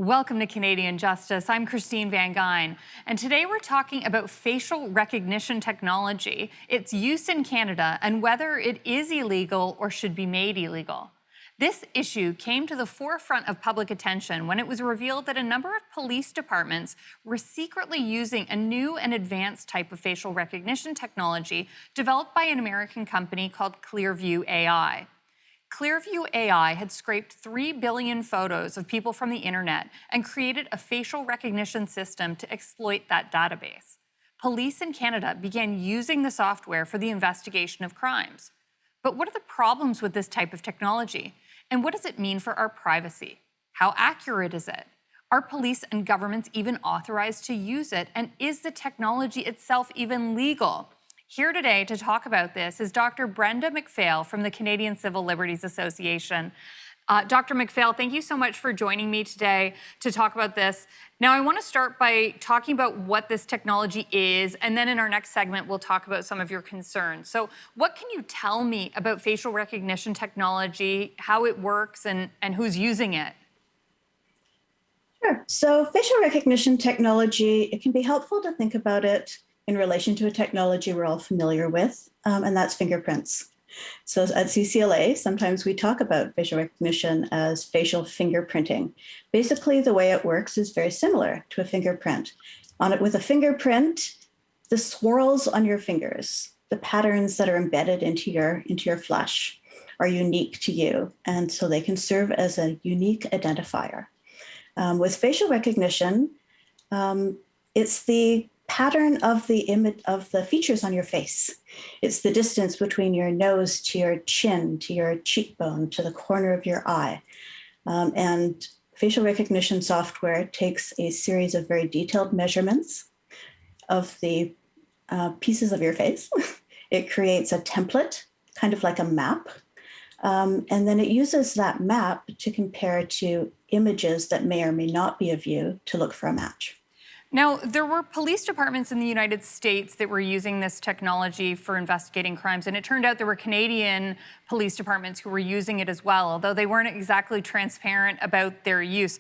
Welcome to Canadian Justice. I'm Christine Van Gyn, and today we're talking about facial recognition technology, its use in Canada, and whether it is illegal or should be made illegal. This issue came to the forefront of public attention when it was revealed that a number of police departments were secretly using a new and advanced type of facial recognition technology developed by an American company called Clearview AI. Clearview AI had scraped 3 billion photos of people from the internet and created a facial recognition system to exploit that database. Police in Canada began using the software for the investigation of crimes. But what are the problems with this type of technology? And what does it mean for our privacy? How accurate is it? Are police and governments even authorized to use it? And is the technology itself even legal? Here today to talk about this is Dr. Brenda McPhail from the Canadian Civil Liberties Association. Dr. McPhail, thank you so much for joining me today to talk about this. Now, I want to start by talking about what this technology is, and then in our next segment, we'll talk about some of your concerns. So what can you tell me about facial recognition technology, how it works, and who's using it? Sure. So facial recognition technology, it can be helpful to think about it in relation to a technology we're all familiar with, and that's fingerprints. So at CCLA, sometimes we talk about facial recognition as facial fingerprinting. Basically, the way it works is very similar to a fingerprint. With a fingerprint, the swirls on your fingers, the patterns that are embedded into your flesh are unique to you, and so they can serve as a unique identifier. With facial recognition, it's the pattern of the image of the features on your face. It's the distance between your nose to your chin, to your cheekbone, to the corner of your eye. And facial recognition software takes a series of very detailed measurements of the pieces of your face. It creates a template, kind of like a map. And then it uses that map to compare to images that may or may not be of you to look for a match. Now, there were police departments in the United States that were using this technology for investigating crimes, and it turned out there were Canadian police departments who were using it as well, although they weren't exactly transparent about their use.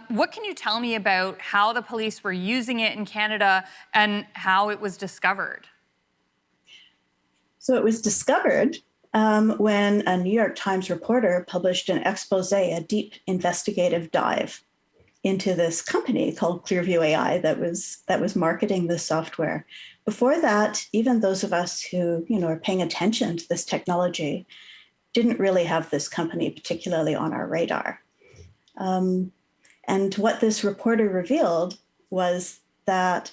What can you tell me about how the police were using it in Canada and how it was discovered? So it was discovered when a New York Times reporter published an expose, a deep investigative dive into this company called Clearview AI that was marketing this software. Before that, even those of us who are paying attention to this technology didn't really have this company particularly on our radar. And what this reporter revealed was that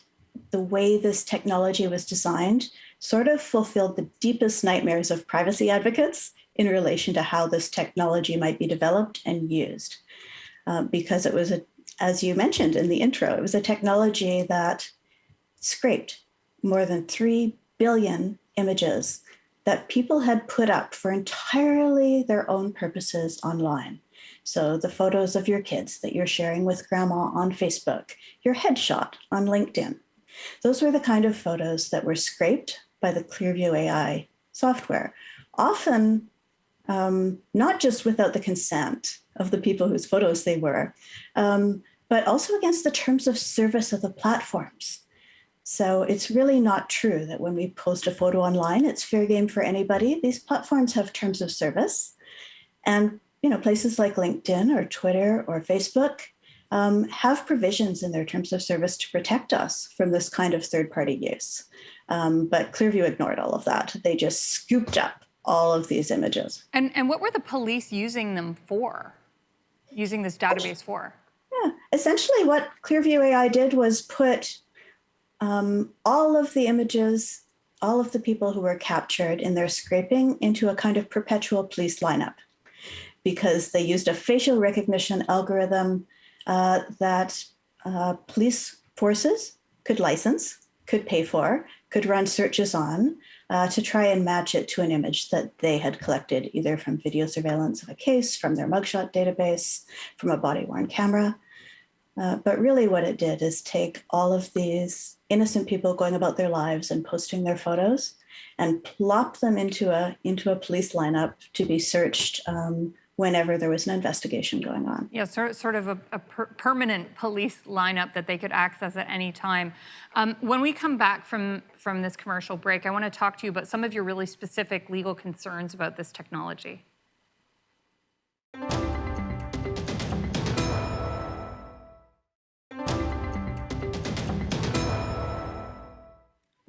the way this technology was designed sort of fulfilled the deepest nightmares of privacy advocates in relation to how this technology might be developed and used. Because it was as you mentioned in the intro, it was a technology that scraped more than 3 billion images that people had put up for entirely their own purposes online. So the photos of your kids that you're sharing with grandma on Facebook, your headshot on LinkedIn, those were the kind of photos that were scraped by the Clearview AI software, often not just without the consent of the people whose photos they were, but also against the terms of service of the platforms. So it's really not true that when we post a photo online, it's fair game for anybody. These platforms have terms of service. And places like LinkedIn or Twitter or Facebook have provisions in their terms of service to protect us from this kind of third-party use. But Clearview ignored all of that. They just scooped up all of these images. And what were the police using them for, using this database for? Yeah, essentially what Clearview AI did was put all of the images, all of the people who were captured in their scraping into a kind of perpetual police lineup, because they used a facial recognition algorithm that police forces could license, could pay for, could run searches on to try and match it to an image that they had collected, either from video surveillance of a case, from their mugshot database, from a body-worn camera. But really what it did is take all of these innocent people going about their lives and posting their photos and plop them into a police lineup to be searched whenever there was an investigation going on. Yeah, sort of a permanent police lineup that they could access at any time. When we come back from this commercial break, I want to talk to you about some of your really specific legal concerns about this technology.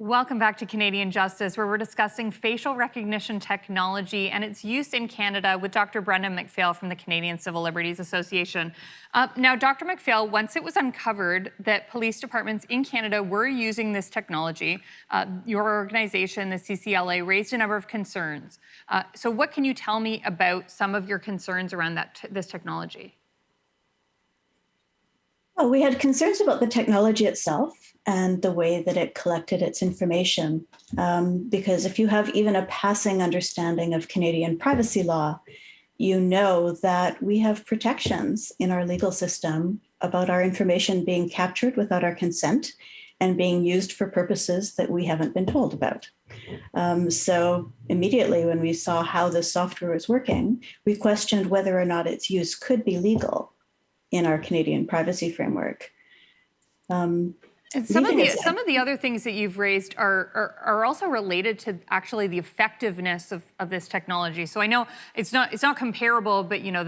Welcome back to Canadian Justice, where we're discussing facial recognition technology and its use in Canada with Dr. Brenda McPhail from the Canadian Civil Liberties Association. Now, Dr. McPhail, once it was uncovered that police departments in Canada were using this technology, your organization, the CCLA, raised a number of concerns. So what can you tell me about some of your concerns around this technology? Well, we had concerns about the technology itself and the way that it collected its information. Because if you have even a passing understanding of Canadian privacy law, you know that we have protections in our legal system about our information being captured without our consent and being used for purposes that we haven't been told about. So immediately when we saw how this software was working, we questioned whether or not its use could be legal in our Canadian privacy framework. And some of the other things that you've raised are also related to actually the effectiveness of this technology. So I know it's not comparable, but you know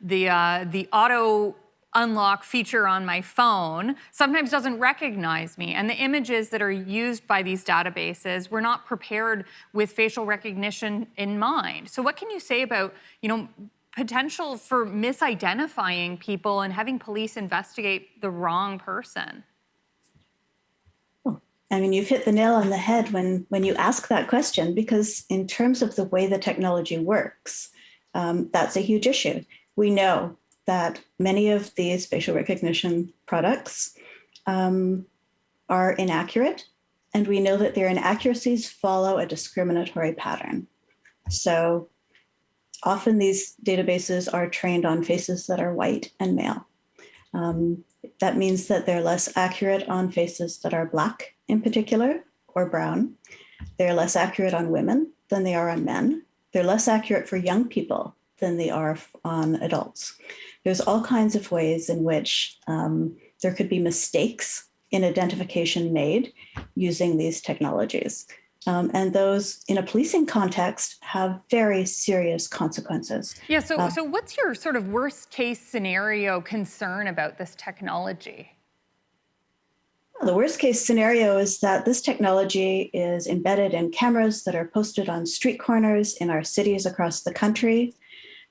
the auto unlock feature on my phone sometimes doesn't recognize me, and the images that are used by these databases were not prepared with facial recognition in mind. So what can you say about potential for misidentifying people and having police investigate the wrong person? I mean, you've hit the nail on the head when you ask that question, because in terms of the way the technology works, that's a huge issue. We know that many of these facial recognition products are inaccurate, and we know that their inaccuracies follow a discriminatory pattern. So often these databases are trained on faces that are white and male. That means that they're less accurate on faces that are Black in particular, or brown. They're less accurate on women than they are on men. They're less accurate for young people than they are on adults. There's all kinds of ways in which there could be mistakes in identification made using these technologies. And those, in a policing context, have very serious consequences. Yeah, so what's your sort of worst case scenario concern about this technology? The worst case scenario is that this technology is embedded in cameras that are posted on street corners in our cities across the country,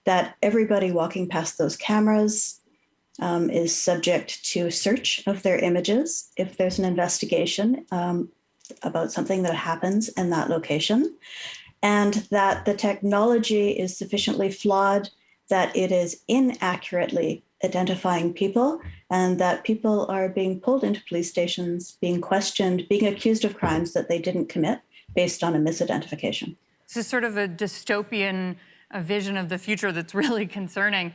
that everybody walking past those cameras is subject to search of their images if there's an investigation about something that happens in that location, and that the technology is sufficiently flawed that it is inaccurately identifying people, and that people are being pulled into police stations, being questioned, being accused of crimes that they didn't commit based on a misidentification. This is sort of a dystopian vision of the future that's really concerning.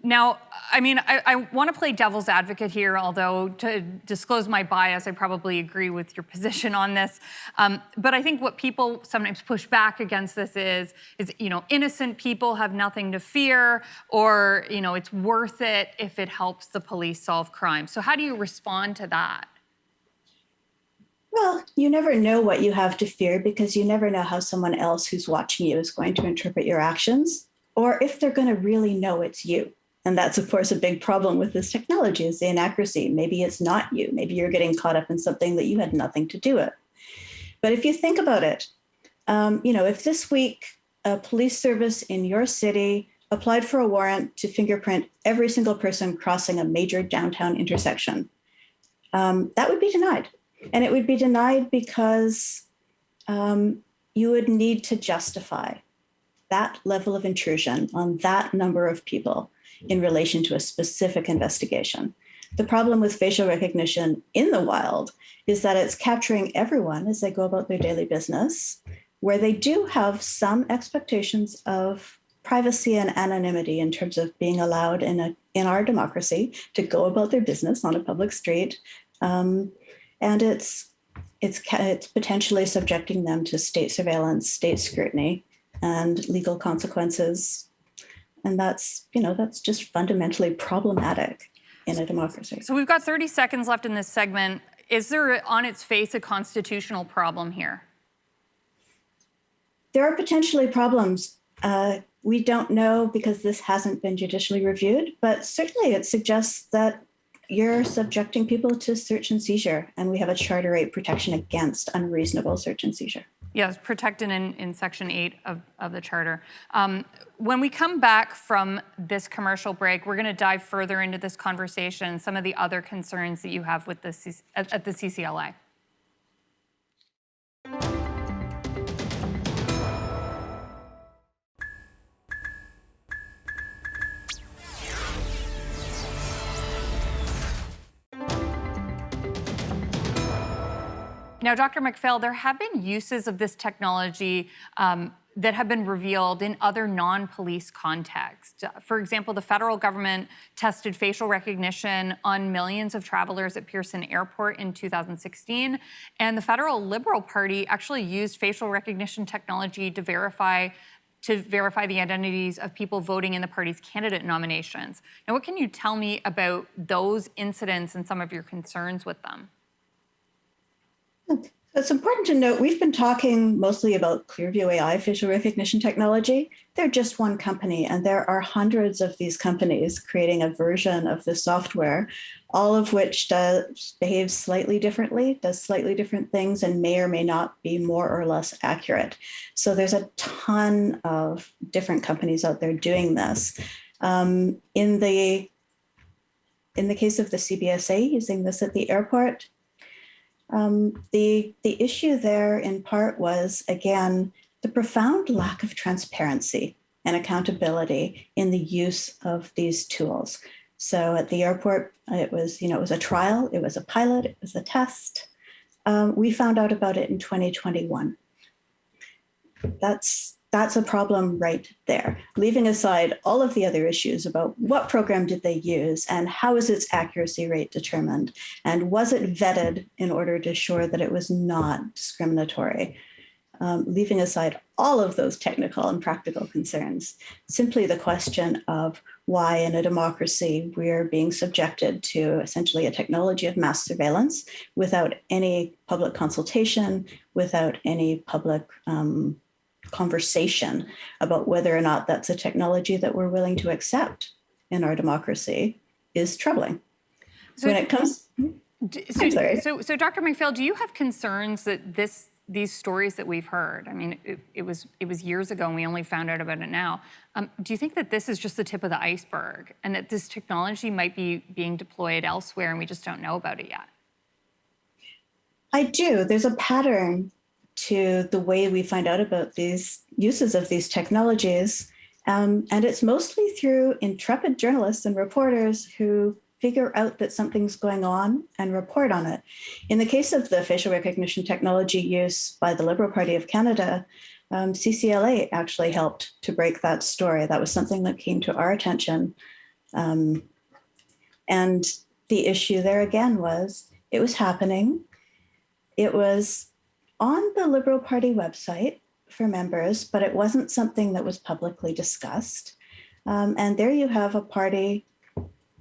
Now, I mean, I want to play devil's advocate here, although to disclose my bias, I probably agree with your position on this. But I think what people sometimes push back against this is innocent people have nothing to fear, or, it's worth it if it helps the police solve crime. So how do you respond to that? Well, you never know what you have to fear, because you never know how someone else who's watching you is going to interpret your actions, or if they're going to really know it's you. And that's, of course, a big problem with this technology, is the inaccuracy. Maybe it's not you. Maybe you're getting caught up in something that you had nothing to do with. But if you think about it, if this week a police service in your city applied for a warrant to fingerprint every single person crossing a major downtown intersection, that would be denied. And it would be denied because you would need to justify that level of intrusion on that number of people in relation to a specific investigation. The problem with facial recognition in the wild is that it's capturing everyone as they go about their daily business, where they do have some expectations of privacy and anonymity in terms of being allowed in our democracy to go about their business on a public street. And it's potentially subjecting them to state surveillance, state scrutiny, and legal consequences And that's just fundamentally problematic in a democracy. So we've got 30 seconds left in this segment. Is there, on its face, a constitutional problem here? There are potentially problems. We don't know because this hasn't been judicially reviewed, but certainly it suggests that you're subjecting people to search and seizure, and we have a Charter 8 protection against unreasonable search and seizure. Yes, protected in Section 8 of the Charter. When we come back from this commercial break, we're going to dive further into this conversation, some of the other concerns that you have with at the CCLA. Now, Dr. McPhail, there have been uses of this technology that have been revealed in other non-police contexts. For example, the federal government tested facial recognition on millions of travelers at Pearson Airport in 2016, and the federal Liberal Party actually used facial recognition technology to verify the identities of people voting in the party's candidate nominations. Now, what can you tell me about those incidents and some of your concerns with them? It's important to note we've been talking mostly about Clearview AI facial recognition technology. They're just one company, and there are hundreds of these companies creating a version of the software, all of which behaves slightly differently, does slightly different things, and may or may not be more or less accurate. So there's a ton of different companies out there doing this. In the case of the CBSA using this at the airport, the issue there in part was, again, the profound lack of transparency and accountability in the use of these tools. So at the airport, it was a trial, it was a pilot, it was a test. We found out about it in 2021. That's a problem right there. Leaving aside all of the other issues about what program did they use and how is its accuracy rate determined, and was it vetted in order to ensure that it was not discriminatory. Leaving aside all of those technical and practical concerns, simply the question of why in a democracy we're being subjected to essentially a technology of mass surveillance without any public consultation, without any public conversation about whether or not that's a technology that we're willing to accept in our democracy is troubling. So, when it comes, so Dr. McPhail, do you have concerns that these stories that we've heard? I mean, it was years ago, and we only found out about it now. Do you think that this is just the tip of the iceberg, and that this technology might be being deployed elsewhere, and we just don't know about it yet? I do. There's a pattern to the way we find out about these uses of these technologies. And it's mostly through intrepid journalists and reporters who figure out that something's going on and report on it. In the case of the facial recognition technology use by the Liberal Party of Canada, CCLA actually helped to break that story. That was something that came to our attention. And the issue there again was it was happening. It was on the Liberal Party website for members, but it wasn't something that was publicly discussed. And there you have a party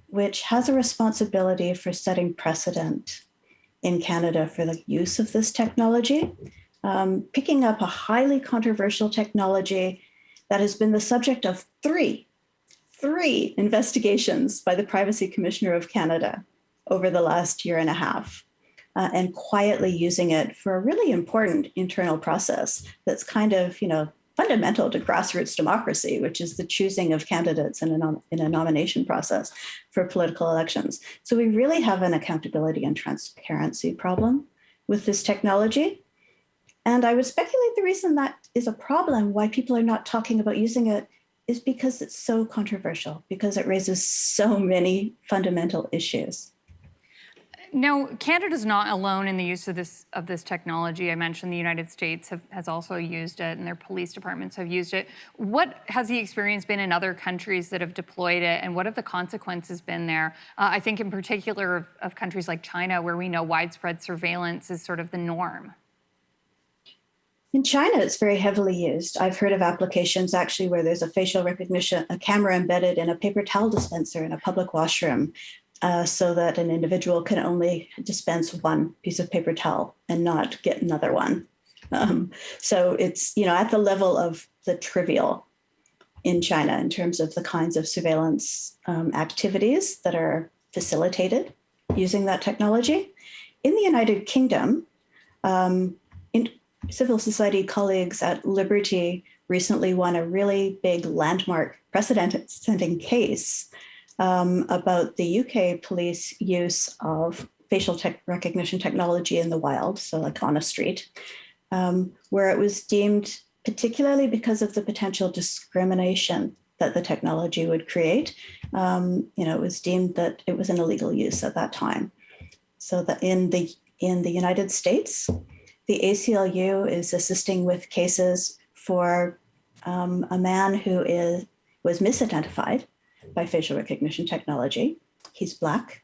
which has a responsibility for setting precedent in Canada for the use of this technology, picking up a highly controversial technology that has been the subject of three investigations by the Privacy Commissioner of Canada over the last year and a half. And quietly using it for a really important internal process that's kind of, fundamental to grassroots democracy, which is the choosing of candidates in a nomination process for political elections. So we really have an accountability and transparency problem with this technology. And I would speculate the reason that is a problem, why people are not talking about using it, is because it's so controversial, because it raises so many fundamental issues. Now, Canada's not alone in the use of this technology. I mentioned the United States has also used it, and their police departments have used it. What has the experience been in other countries that have deployed it, and what have the consequences been there? I think in particular of countries like China, where we know widespread surveillance is sort of the norm. In China, it's very heavily used. I've heard of applications actually where there's a facial recognition, a camera embedded in a paper towel dispenser in a public washroom, so that an individual can only dispense one piece of paper towel and not get another one. So it's, at the level of the trivial in China in terms of the kinds of surveillance activities that are facilitated using that technology. In the United Kingdom, civil society colleagues at Liberty recently won a really big landmark precedent-setting case about the UK police use of facial recognition technology in the wild, so like on a street, where it was deemed, particularly because of the potential discrimination that the technology would create, it was deemed that it was an illegal use at that time. So that in the United States, the ACLU is assisting with cases for a man who was misidentified by facial recognition technology. He's Black.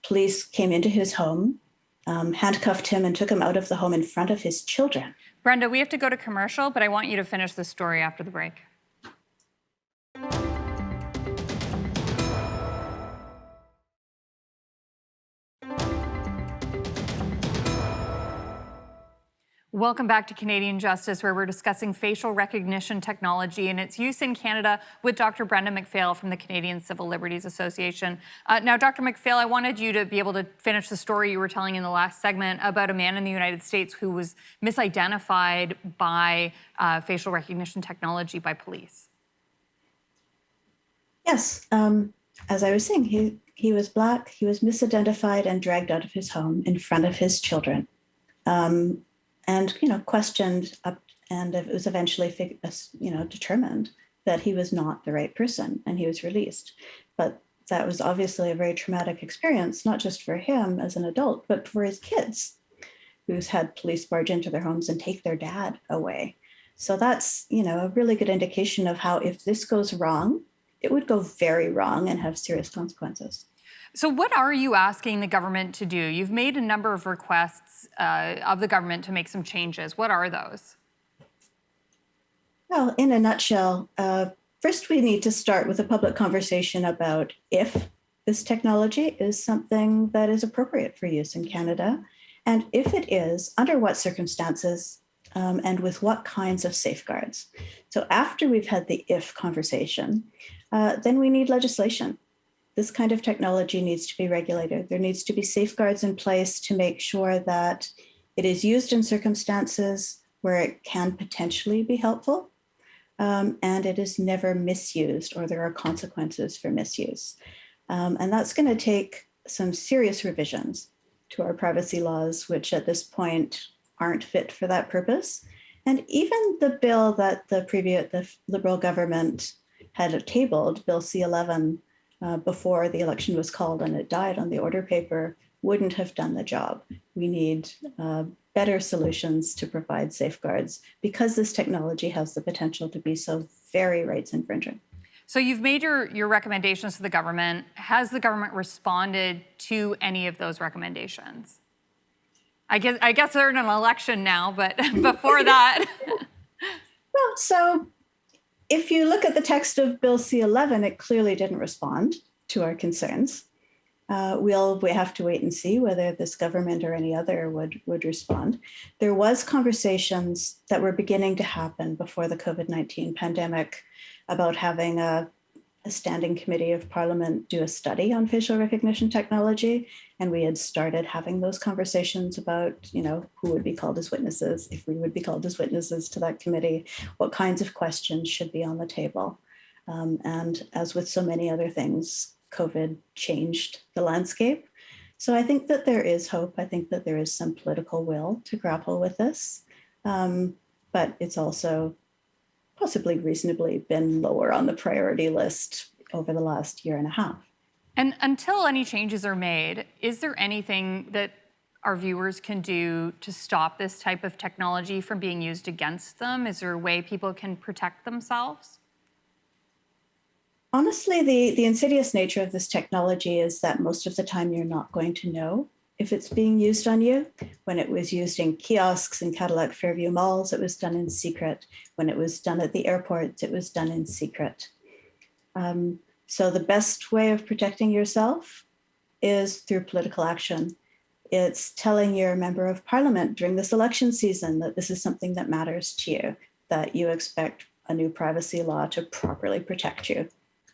Police came into his home, handcuffed him, and took him out of the home in front of his children. Brenda, we have to go to commercial, but I want you to finish the story after the break. Welcome back to Canadian Justice, where we're discussing facial recognition technology and its use in Canada with Dr. Brenda McPhail from the Canadian Civil Liberties Association. Now, Dr. McPhail, I wanted you to be able to finish the story you were telling in the last segment about a man in the United States who was misidentified by facial recognition technology by police. Yes. As I was saying, he was Black, he was misidentified and dragged out of his home in front of his children. And questioned up, and it was eventually determined that he was not the right person, and he was released. But that was obviously a very traumatic experience, not just for him as an adult, but for his kids, who's had police barge into their homes and take their dad away. So that's a really good indication of how, if this goes wrong, it would go very wrong and have serious consequences. So what are you asking the government to do? You've made a number of requests of the government to make some changes. What are those? Well, in a nutshell, first we need to start with a public conversation about if this technology is something that is appropriate for use in Canada, and if it is, under what circumstances and with what kinds of safeguards. So after we've had the if conversation, then we need legislation. This kind of technology needs to be regulated. There needs to be safeguards in place to make sure that it is used in circumstances where it can potentially be helpful, and it is never misused, or there are consequences for misuse. And that's going to take some serious revisions to our privacy laws, which at this point aren't fit for that purpose. And even the bill that the Liberal government had tabled, Bill C-11, before the election was called and it died on the order paper, wouldn't have done the job. We need better solutions to provide safeguards, because this technology has the potential to be so very rights infringing. So you've made your recommendations to the government. Has the government responded to any of those recommendations? I guess they're in an election now, but before that. Well, so if you look at the text of Bill C-11, it clearly didn't respond to our concerns. We have to wait and see whether this government or any other would respond. There was conversations that were beginning to happen before the COVID-19 pandemic about having a standing committee of Parliament do a study on facial recognition technology. And we had started having those conversations about, who would be called as witnesses, if we would be called as witnesses to that committee, what kinds of questions should be on the table. And as with so many other things, COVID changed the landscape. So I think that there is hope. I think that there is some political will to grapple with this. But it's also possibly reasonably been lower on the priority list over the last year and a half. And until any changes are made, is there anything that our viewers can do to stop this type of technology from being used against them? Is there a way people can protect themselves? Honestly, the insidious nature of this technology is that most of the time you're not going to know if it's being used on you. When it was used in kiosks in Cadillac Fairview malls, it was done in secret. When it was done at the airports, it was done in secret. So the best way of protecting yourself is through political action. It's telling your member of parliament during this election season that this is something that matters to you, that you expect a new privacy law to properly protect you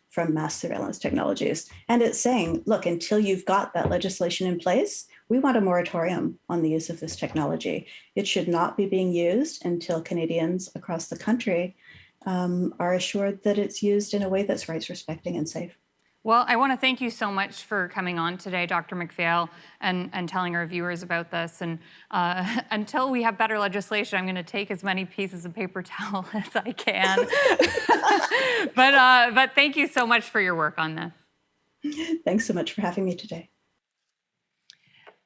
from mass surveillance technologies. And it's saying, look, until you've got that legislation in place, we want a moratorium on the use of this technology. It should not be being used until Canadians across the country are assured that it's used in a way that's rights respecting and safe. Well, I want to thank you so much for coming on today, Dr. MacPhail, and telling our viewers about this. And until we have better legislation, I'm going to take as many pieces of paper towel as I can. But thank you so much for your work on this. Thanks so much for having me today.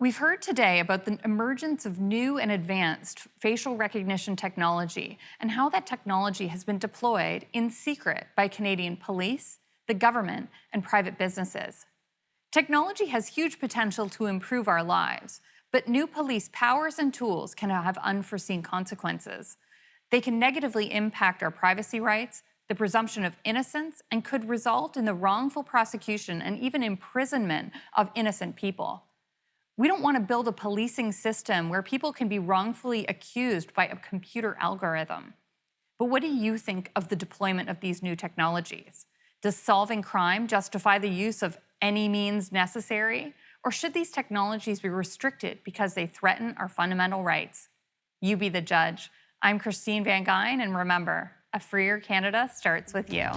We've heard today about the emergence of new and advanced facial recognition technology and how that technology has been deployed in secret by Canadian police, the government, and private businesses. Technology has huge potential to improve our lives, but new police powers and tools can have unforeseen consequences. They can negatively impact our privacy rights, the presumption of innocence, and could result in the wrongful prosecution and even imprisonment of innocent people. We don't want to build a policing system where people can be wrongfully accused by a computer algorithm. But what do you think of the deployment of these new technologies? Does solving crime justify the use of any means necessary? Or should these technologies be restricted because they threaten our fundamental rights? You be the judge. I'm Christine Van Gyn, and remember, a freer Canada starts with you.